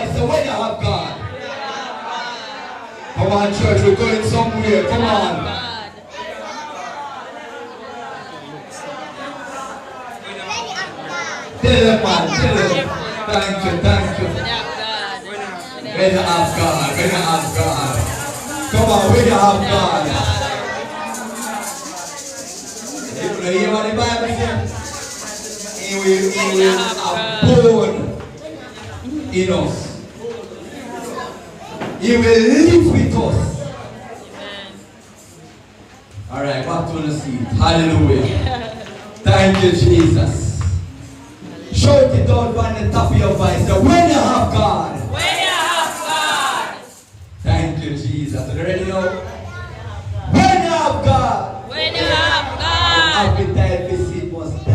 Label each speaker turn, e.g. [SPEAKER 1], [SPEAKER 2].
[SPEAKER 1] somebody, say when you have God. Come on, church, we're going somewhere. Come on. Tell them, man, tell them. Thank you, thank you. When you have God, when you have God. Come on, when you have God. You hear what the Bible says? He will abode in us. He will live with us. Alright, back to the seat. Hallelujah. Thank you, Jesus. Shout it out on the top of your voice. So when you have God.
[SPEAKER 2] When you have God.
[SPEAKER 1] Thank you, Jesus. Are you ready now? When you have God.
[SPEAKER 2] When you have God.
[SPEAKER 1] Appetite for sin must die.